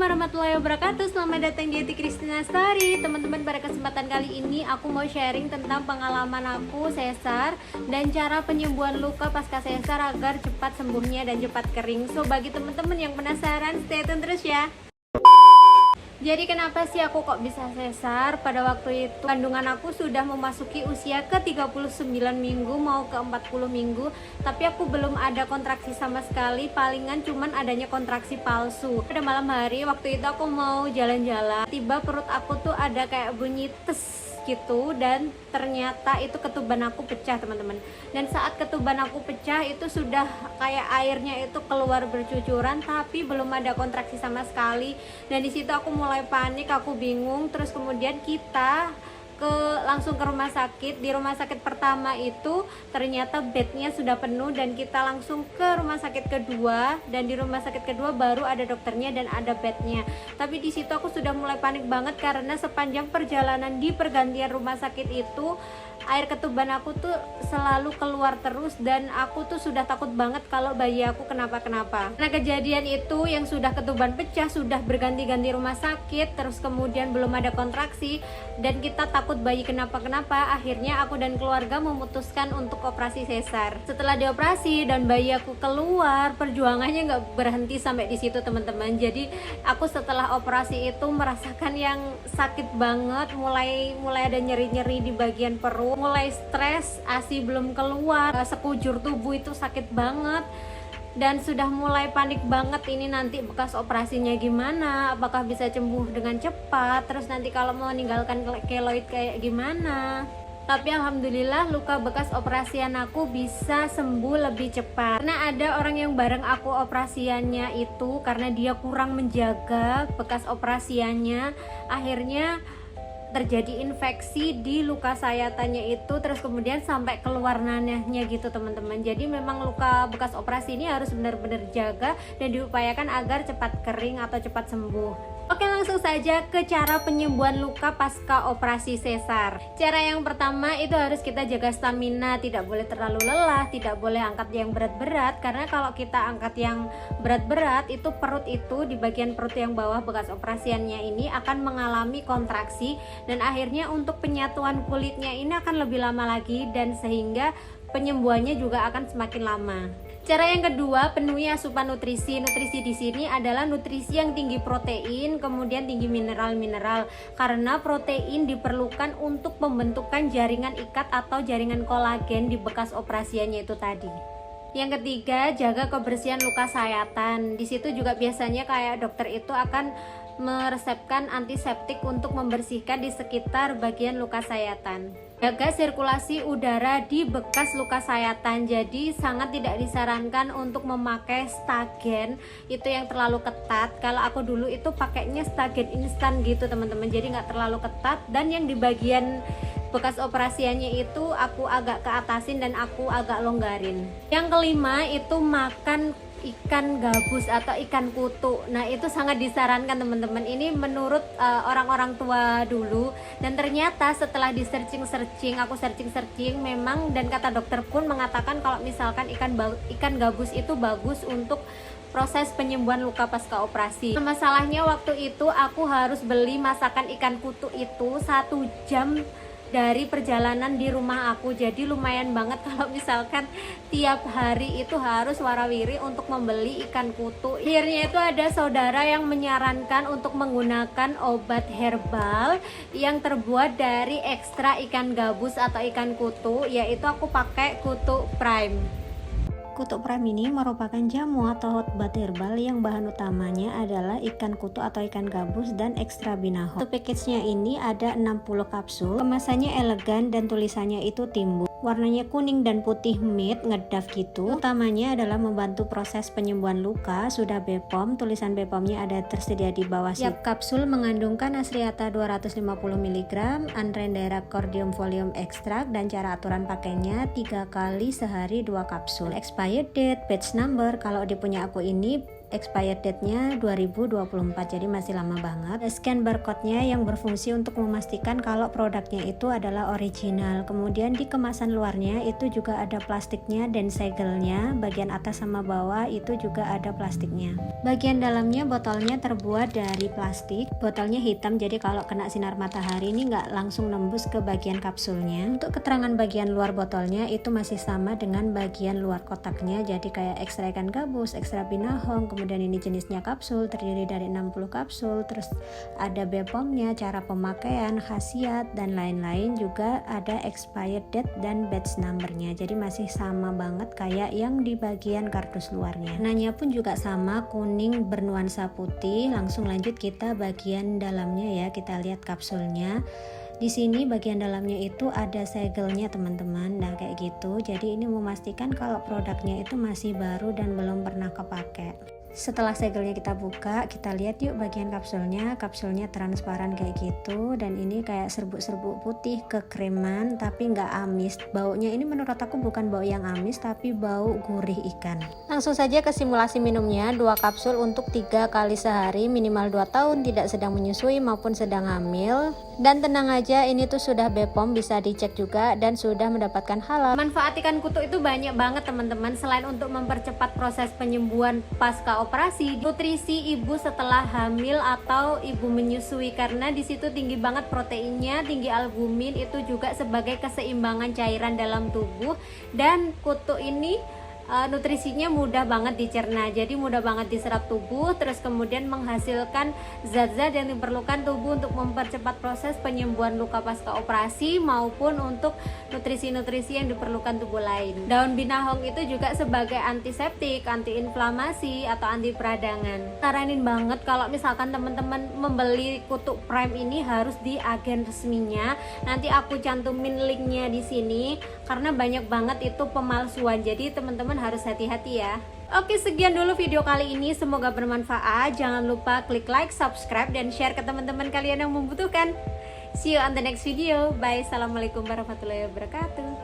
warahmatullahi wabarakatuh. Selamat datang di Ati Christina Story. Teman-teman, pada kesempatan kali ini aku mau sharing tentang pengalaman aku sesar dan cara penyembuhan luka pasca sesar agar cepat sembuhnya dan cepat kering. So, bagi teman-teman yang penasaran, stay tune terus ya. Jadi kenapa sih aku kok bisa sesar? Pada waktu itu kandungan aku sudah memasuki usia ke 39 minggu mau ke 40 minggu, tapi aku belum ada kontraksi sama sekali, palingan cuman adanya kontraksi palsu. Pada malam hari waktu itu aku mau jalan-jalan, tiba perut aku tuh ada kayak bunyi tes gitu, dan ternyata itu ketuban aku pecah, teman-teman. Dan saat ketuban aku pecah itu sudah kayak airnya itu keluar bercucuran, tapi belum ada kontraksi sama sekali. Dan di situ aku mulai panik, aku bingung. Terus kemudian kita langsung ke rumah sakit. Di rumah sakit pertama itu ternyata bednya sudah penuh, dan kita langsung ke rumah sakit kedua, dan di rumah sakit kedua baru ada dokternya dan ada bednya. Tapi di situ aku sudah mulai panik banget karena sepanjang perjalanan di pergantian rumah sakit itu air ketuban aku tuh selalu keluar terus, dan aku tuh sudah takut banget kalau bayi aku kenapa-kenapa. Nah, kejadian itu yang sudah ketuban pecah, sudah berganti-ganti rumah sakit, terus kemudian belum ada kontraksi, dan kita takut bayi kenapa-kenapa. Akhirnya aku dan keluarga memutuskan untuk operasi sesar. Setelah dioperasi dan bayi aku keluar, perjuangannya nggak berhenti sampai di situ, teman-teman. Jadi aku setelah operasi itu merasakan yang sakit banget, mulai ada nyeri-nyeri di bagian perut, mulai stres, ASI belum keluar, sekujur tubuh itu sakit banget, dan sudah mulai panik banget ini nanti bekas operasinya gimana, apakah bisa sembuh dengan cepat, terus nanti kalau mau meninggalkan keloid kayak gimana. Tapi alhamdulillah luka bekas operasian aku bisa sembuh lebih cepat. Karena ada orang yang bareng aku operasiannya itu, karena dia kurang menjaga bekas operasiannya, akhirnya terjadi infeksi di luka sayatannya itu, terus kemudian sampai keluar nanahnya gitu, teman-teman. Jadi memang luka bekas operasi ini harus benar-benar jaga dan diupayakan agar cepat kering atau cepat sembuh. Oke, langsung saja ke cara penyembuhan luka pasca operasi sesar. Cara yang pertama itu harus kita jaga stamina, tidak boleh terlalu lelah, tidak boleh angkat yang berat-berat, karena kalau kita angkat yang berat-berat itu perut itu di bagian perut yang bawah bekas operasiannya ini akan mengalami kontraksi, dan akhirnya untuk penyatuan kulitnya ini akan lebih lama lagi, dan sehingga penyembuhannya juga akan semakin lama. Cara yang kedua, penuhi asupan nutrisi. Nutrisi di sini adalah nutrisi yang tinggi protein, kemudian tinggi mineral-mineral, karena protein diperlukan untuk pembentukan jaringan ikat atau jaringan kolagen di bekas operasiannya itu tadi. Yang ketiga, jaga kebersihan luka sayatan. Di situ juga biasanya kayak dokter itu akan meresepkan antiseptik untuk membersihkan di sekitar bagian luka sayatan. Jaga sirkulasi udara di bekas luka sayatan. Jadi sangat tidak disarankan untuk memakai stagen itu yang terlalu ketat. Kalau aku dulu itu pakainya stagen instan gitu, teman-teman. Jadi nggak terlalu ketat, dan yang di bagian bekas operasiannya itu aku agak keatasin dan aku agak longgarin. Yang kelima itu makan ikan gabus atau ikan kutu. Nah, itu sangat disarankan, teman-teman. Ini menurut orang-orang tua dulu, dan ternyata setelah di aku searching memang, dan kata dokter pun mengatakan kalau misalkan ikan gabus itu bagus untuk proses penyembuhan luka pasca operasi. Masalahnya waktu itu aku harus beli masakan ikan kutu itu 1 jam dari perjalanan di rumah aku. Jadi lumayan banget kalau misalkan tiap hari itu harus warawiri untuk membeli ikan kutu. Akhirnya itu ada saudara yang menyarankan untuk menggunakan obat herbal yang terbuat dari ekstra ikan gabus atau ikan kutu, yaitu aku pakai kutu prime. Kutu prime ini merupakan jamu atau obat herbal yang bahan utamanya adalah ikan kutu atau ikan gabus dan ekstra binaho. Untuk package-nya ini ada 60 kapsul. Kemasannya elegan dan tulisannya itu timbul. Warnanya kuning dan putih matte ngedaf gitu. Utamanya adalah membantu proses penyembuhan luka. Sudah BPOM, tulisan BPOM-nya ada tersedia di bawah. Setiap kapsul mengandungkan Asriata 250 mg, Anrendera Cordium Folium Extract, dan cara aturan pakainya 3 kali sehari 2 kapsul. Expired date, batch number, kalau di punya aku ini expired date-nya 2024, jadi masih lama banget. Scan barcode-nya yang berfungsi untuk memastikan kalau produknya itu adalah original. Kemudian di kemasan luarnya itu juga ada plastiknya dan segelnya, bagian atas sama bawah itu juga ada plastiknya. Bagian dalamnya botolnya terbuat dari plastik, botolnya hitam, jadi kalau kena sinar matahari ini nggak langsung nembus ke bagian kapsulnya. Untuk keterangan bagian luar botolnya itu masih sama dengan bagian luar kotaknya, jadi kayak ekstra ikan gabus, ekstra binahong, kemudian ini jenisnya kapsul, terdiri dari 60 kapsul, terus ada BPOM-nya, cara pemakaian, khasiat, dan lain-lain, juga ada expired date dan batch number-nya, jadi masih sama banget kayak yang di bagian kardus luarnya. Nanya pun juga sama, kuning bernuansa putih. Langsung lanjut kita bagian dalamnya ya, kita lihat kapsulnya. Di sini bagian dalamnya itu ada segelnya teman-teman, nah kayak gitu. Jadi ini memastikan kalau produknya itu masih baru dan belum pernah kepake. Setelah segelnya kita buka, kita lihat yuk bagian kapsulnya. Kapsulnya transparan kayak gitu, dan ini kayak serbuk-serbuk putih kekreman tapi nggak amis. Baunya ini menurut aku bukan bau yang amis, tapi bau gurih ikan. Langsung saja ke simulasi minumnya. 2 kapsul untuk 3 kali sehari, minimal 2 tahun, tidak sedang menyusui maupun sedang hamil. Dan tenang aja, ini tuh sudah BPOM, bisa dicek juga dan sudah mendapatkan halal. Manfaat ikan kutuk itu banyak banget teman-teman. Selain untuk mempercepat proses penyembuhan pasca operasi, nutrisi ibu setelah hamil atau ibu menyusui, karena di situ tinggi banget proteinnya, tinggi albumin, itu juga sebagai keseimbangan cairan dalam tubuh. Dan kutuk ini nutrisinya mudah banget dicerna, jadi mudah banget diserap tubuh, terus kemudian menghasilkan zat-zat yang diperlukan tubuh untuk mempercepat proses penyembuhan luka pasca operasi maupun untuk nutrisi-nutrisi yang diperlukan tubuh lain. Daun binahong itu juga sebagai antiseptik, antiinflamasi atau anti peradangan. Saranin banget kalau misalkan teman-teman membeli kutuk prime ini harus di agen resminya. Nanti aku cantumin linknya di sini karena banyak banget itu pemalsuan, jadi teman-teman harus hati-hati ya. Oke, sekian dulu video kali ini, semoga bermanfaat. Jangan lupa klik like, subscribe, dan share ke teman-teman kalian yang membutuhkan. See you on the next video. Bye. Assalamualaikum warahmatullahi wabarakatuh.